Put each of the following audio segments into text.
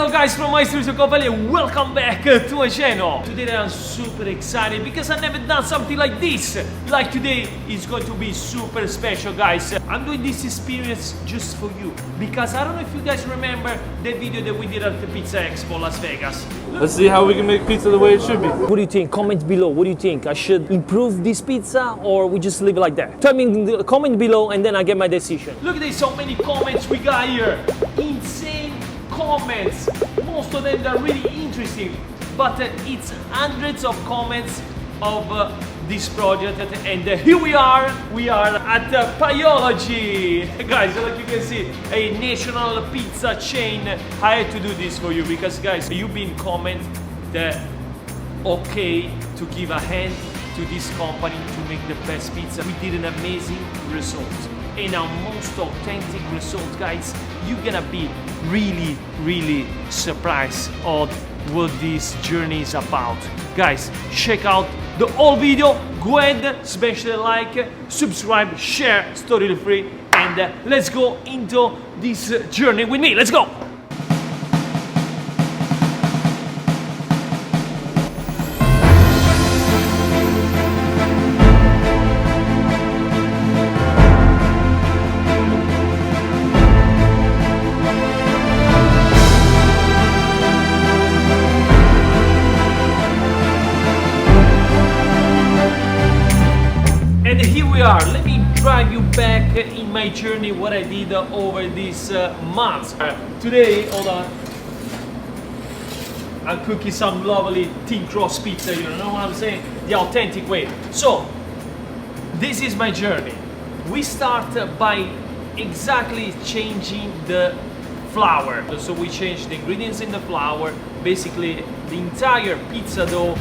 Hello guys from Iacopelli and welcome back to my channel. Today I'm super excited because I've never done something like this. Like today is going to be super special, guys. I'm doing this experience just for you because I don't know if you guys remember the video that we did at the Pizza Expo Las Vegas. Let's see how we can make pizza the way it should be. What do you think? Comment below. What do you think? I should improve this pizza or we just leave it like that? Tell me in the comment below and then I get my decision. Look at this, so many comments we got here. Insane comments. Most of them are really interesting, but it's hundreds of comments of this project, and here we are at Pieology. Guys, like you can see, a national pizza chain. I had to do this for you because, guys, you've been commenting that okay to give a hand to this company to make the best pizza. We did an amazing result. In our most authentic result, guys, you're gonna be really surprised on what this journey is about. Guys, check out the whole video. Go ahead, smash the like, subscribe, share, it's totally free, and let's go into this journey with me. Let's go. And here we are. Let me drive you back in my journey, what I did over these months. Today, hold on, I'm cooking some lovely thin crust pizza, you know what I'm saying? The authentic way. So, this is my journey. We start by exactly changing the flour. So we change the ingredients in the flour, basically the entire pizza dough.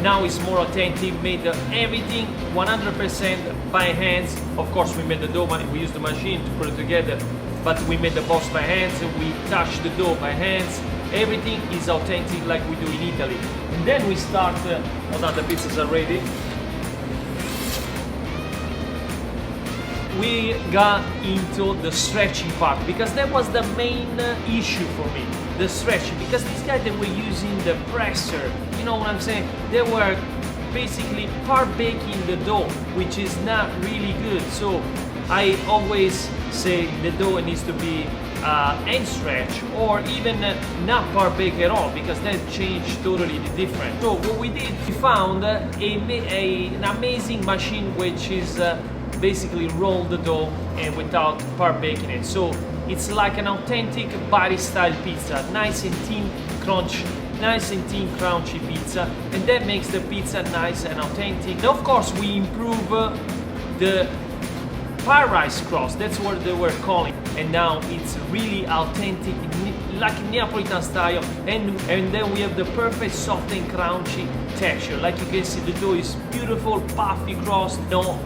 Now it's more authentic, made everything 100% by hands. Of course, we made the dough, we used the machine to put it together, but we made the box by hands, we touch the dough by hands. Everything is authentic like we do in Italy. And then we start, hold on, the pizzas are ready. We got into the stretching part because that was the main issue for me. The stretching, because these guys that were using the presser, you know what I'm saying, they were basically part baking the dough, which is not really good. So I always say the dough needs to be hand stretch or even not part bake at all, because that changed totally the difference. So what we did, we found an amazing machine which is basically roll the dough and without part baking it. So it's like an authentic body style pizza, nice and thin, crunchy pizza, and that makes the pizza nice and authentic. And of course, we improve the pie rice crust. That's what they were calling, and now it's really authentic, like Neapolitan style. And then we have the perfect soft and crunchy texture. Like you can see, the dough is beautiful, puffy crust. No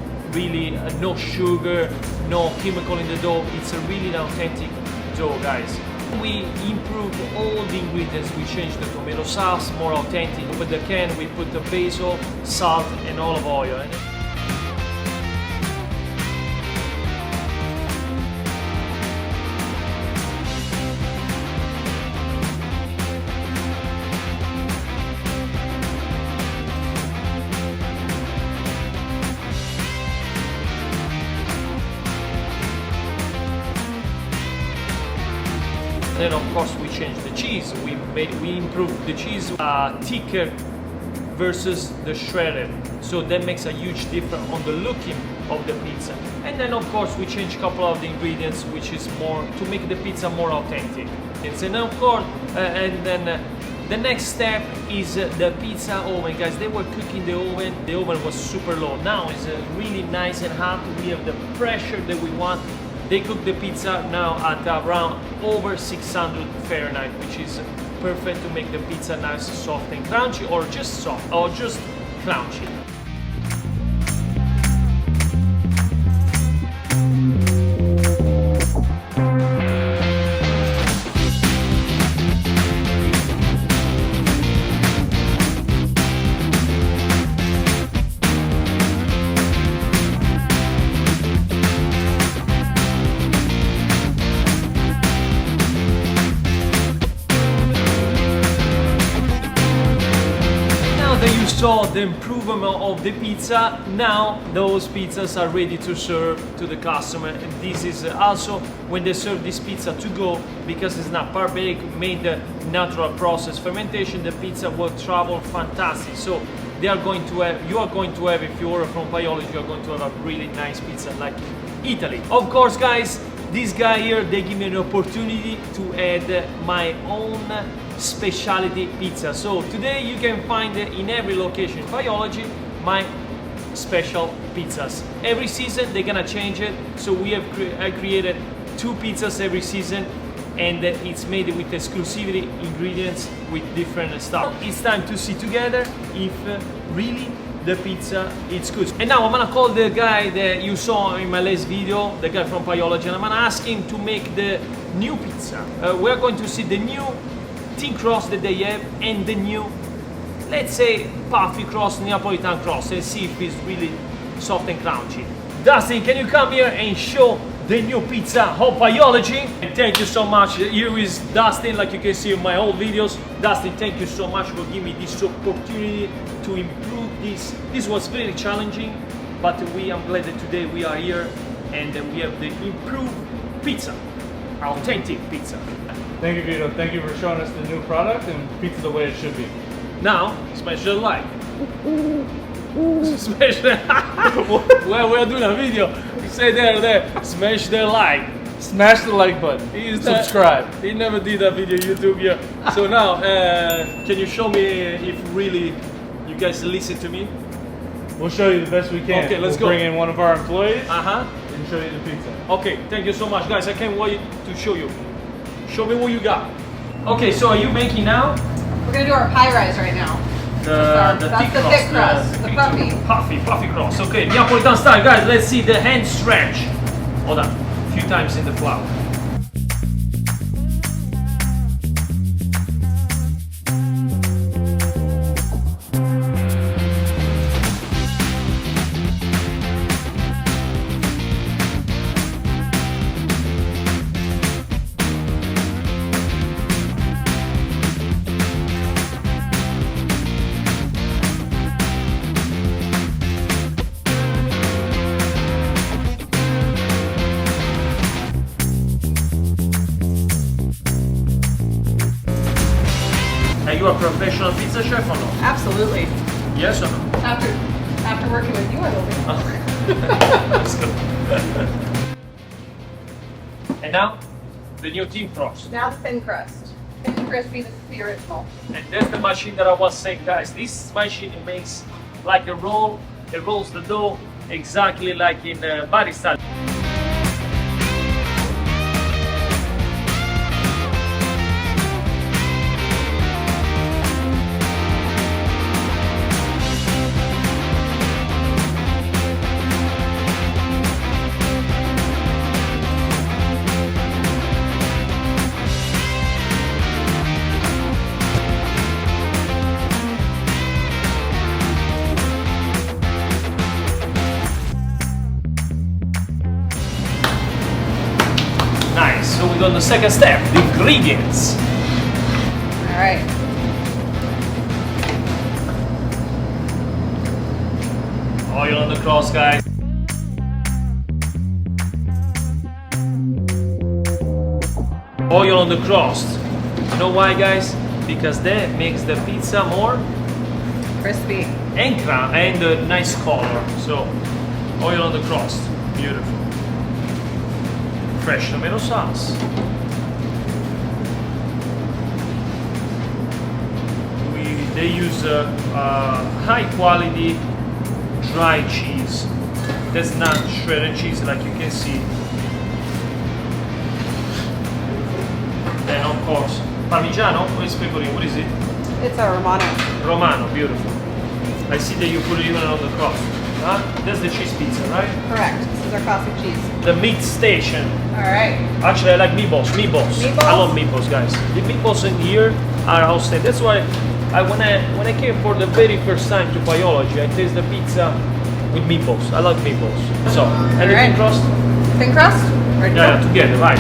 sugar, no chemical in the dough. It's a really authentic dough, guys. We improve all the ingredients. We changed the tomato sauce, more authentic. With the can, we put the basil, salt, and olive oil. And then of course we changed the cheese. We improved the cheese thicker versus the shredded. So that makes a huge difference on the looking of the pizza. And then of course we changed a couple of the ingredients, which is more to make the pizza more authentic. And of course, the next step is the pizza oven. Guys, they were cooking the oven. The oven was super low. Now it's really nice and hot. We have the pressure that we want. They cook the pizza now at around over 600 Fahrenheit, which is perfect to make the pizza nice, soft and crunchy, or just soft, or just crunchy. saw the improvement of the pizza. Now those pizzas are ready to serve to the customer, and this is also when they serve this pizza to go, because it's not par bake, made the natural process fermentation. The pizza will travel fantastic. So they are going to have, you are going to have, if you order from Pieology, you are going to have a really nice pizza like Italy. Of course, guys, this guy here, they give me an opportunity to add my own specialty pizza. So today you can find in every location in Pieology my special pizzas. Every season they're gonna change it. So we have I created 2 pizzas every season, and it's made with exclusivity ingredients with different stuff. It's time to see together if really the pizza is good. And now I'm gonna call the guy that you saw in my last video, the guy from Pieology, and I'm gonna ask him to make the new pizza. We're going to see the new thin crust that they have and the new, let's say, puffy crust, Neapolitan crust, and see if it's really soft and crunchy. Dustin, can you come here and show the new pizza of Pieology? And thank you so much. Here is Dustin, like you can see in my old videos. Dustin, thank you so much for giving me this opportunity to improve this. This was very challenging, but I'm glad that today we are here and we have the improved pizza, authentic pizza. Thank you, Vito. Thank you for showing us the new product and pizza the way it should be. Now, smash the like. Smash the well, we're doing a video. You say there, smash the like. Smash the like button. Subscribe. He never did a video YouTube yet. So now, can you show me if really you guys listen to me? We'll show you the best we can. Okay, let's go. Bring in one of our employees and show you the pizza. Okay, thank you so much, guys. I can't wait to show you. Show me what you got. Okay, so are you making now? We're gonna do our pie rise right now. That's the thick crust, the puffy crust. Okay, Neapolitan style, guys. Let's see the hand stretch. Hold on, a few times in the flour. Are you a professional pizza chef or no? Absolutely. Yes or no? After working with you, I will be. Let's go. And now, the new thin crust. Now the thin crust. Thin and crispy, the original. And that's the machine that I was saying, guys. This machine makes like a roll. It rolls the dough exactly like in barista. Nice. So we're on the second step, the ingredients. All right. Oil on the crust, guys. Oil on the crust. You know why, guys? Because that makes the pizza more Crispy. and nice color. So oil on the crust. Beautiful. Fresh tomato sauce. They use high quality dry cheese. That's not shredded cheese like you can see. Then of course, Parmigiano or is pecorino? What is it? It's a Romano. Romano, beautiful. I see that you put it even on the crust. Huh? That's the cheese pizza, right? Correct. This is our classic cheese. The meat station. All right. Actually, I like meatballs. Meatballs. I love meatballs, guys. The meatballs in here are outstanding. That's why when I came for the very first time to Pieology, I taste the pizza with meatballs. I love meatballs. So, and the thin crust? Thin crust? Right. Yeah, together, right.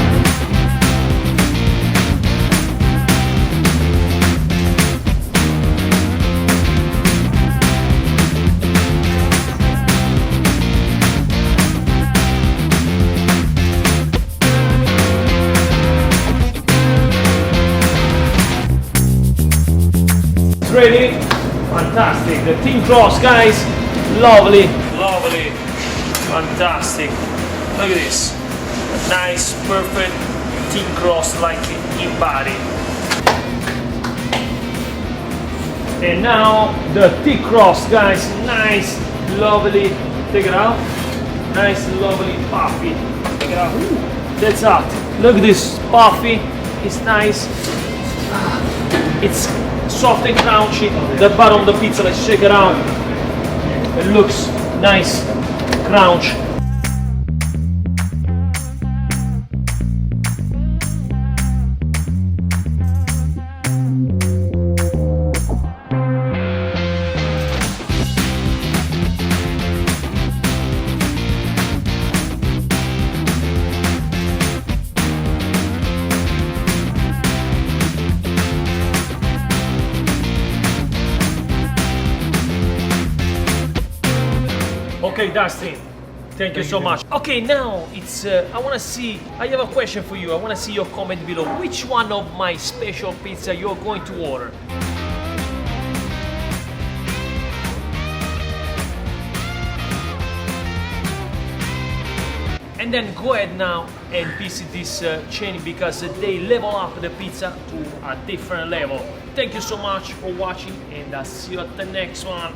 ready. Fantastic. The thin crust, guys. Lovely, lovely, fantastic. Look at this. Nice, perfect thin crust like in body. And now the thick crust, guys. Nice, lovely. Take it out. Nice, lovely, puffy. Take it out. Ooh, that's hot. Look at this, puffy. It's nice. It's soft and crunchy. The bottom of the pizza, let's check it out. It looks nice, crunch. Okay, Dustin, thank you so much. Okay, now it's, I want to see, I have a question for you. I want to see your comment below. Which one of my special pizza you're going to order? And then go ahead now and visit this chain because they level up the pizza to a different level. Thank you so much for watching and I'll see you at the next one.